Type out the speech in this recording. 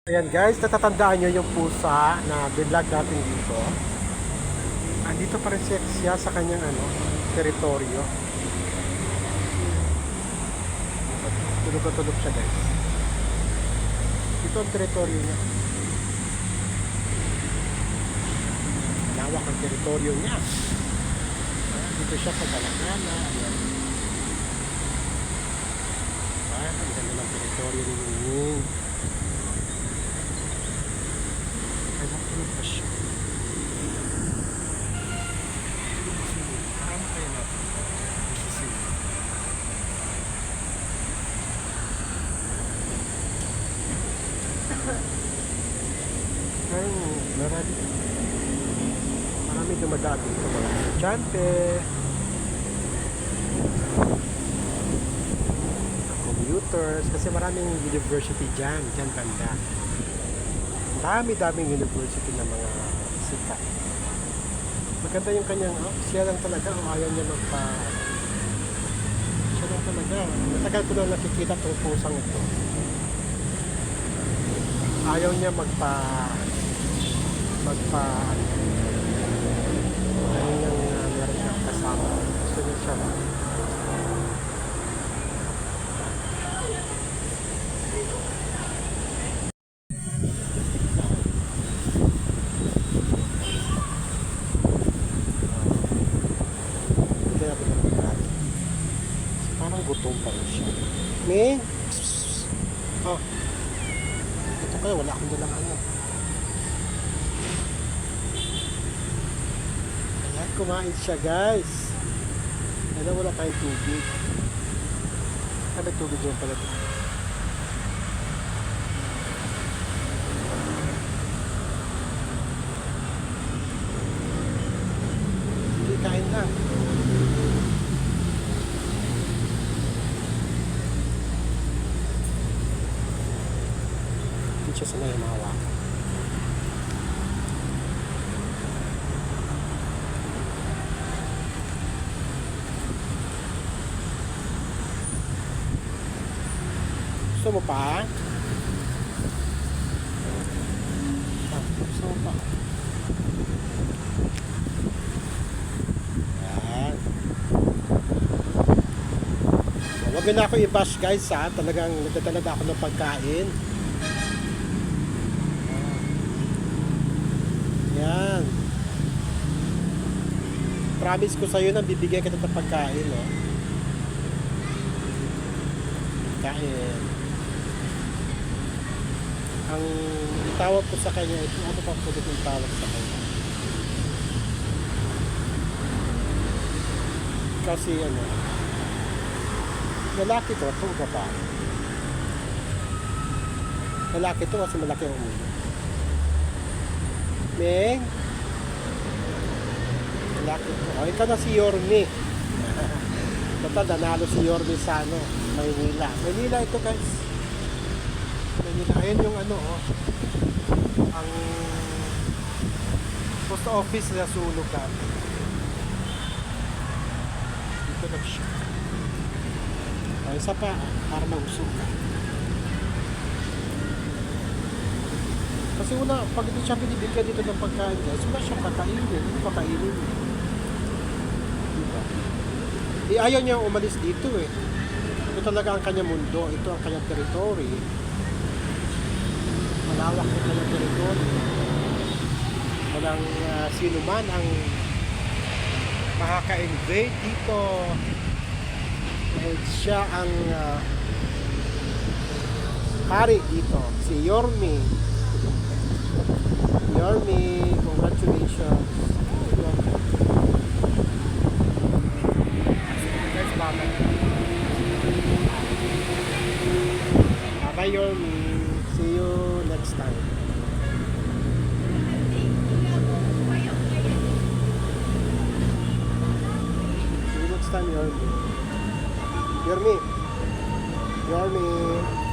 Ayan guys, natatandaan nyo yung pusa na binlog natin dito. Andito pa rin siya sa kanyang teritoryo. Tulog na tulog siya guys. Ito ang teritoryo niya. Lawak ang teritoryo niya. Dito siya sa Galangala. Ayan. Ang ganda ng teritoryo ni Ningning. Tulog pa siya. Parang kaya natin. Marami dumadaan dito mga estudyante, commuters, kasi maraming university dyan banda. Dami-daming university ng mga sikat. Maganda yung kanyang, siya lang talaga, ayaw niya siya lang talaga. Matagal ko na nakikita itong pusang ito. Ayaw niya ayaw niyang meron siyang kasama. Gusto niya siya lang. Parang gutom pa rin siya. May? Oh. Ito kaya wala akong dalang Ayan, kumain siya guys. Ayan, wala tayong tubig. May tubig doon pala ito. Hindi, kain lang. Siya sa may mahawakan. Gusto mo pa? Gusto mo pa? Yan. Huwag na ako i-bash guys ha. Talagang nagdadala ako ng pagkain. Yan. Promise ko sa'yo na bibigyan kita ng pagkain, no? Kain. Ang tawag ko sa kanya, ito ano pa pwede kong tawag sa kanya? Kasi lalaki to, ito babae. Lalaki to kasi malaki ang ulo. Meng? Lalaki to. Oh, ito na si Yorme. Total, nanalo si Yorme sa Maynila. Maynila ito guys. Maynila. Ayan yung ang post office na sulog natin. Dito lang siya. O, isa pa, para mag-usog ka. Kasi pag hindi siya binibigyan dito ng pagkain guys, wala siyang kakainin. Ano kakainin? Diba? Ayaw niya umalis dito eh. Ito talaga ang kanyang mundo. Ito ang kanyang territory. Malawak ang kanyang territory. Walang sino man ang makaka-invade dito. Dahil siya ang hari dito. Si Yorme. Yorme, congratulations. Guys, bye Yorme. See you next time. See you next time, Yorme. Yorme.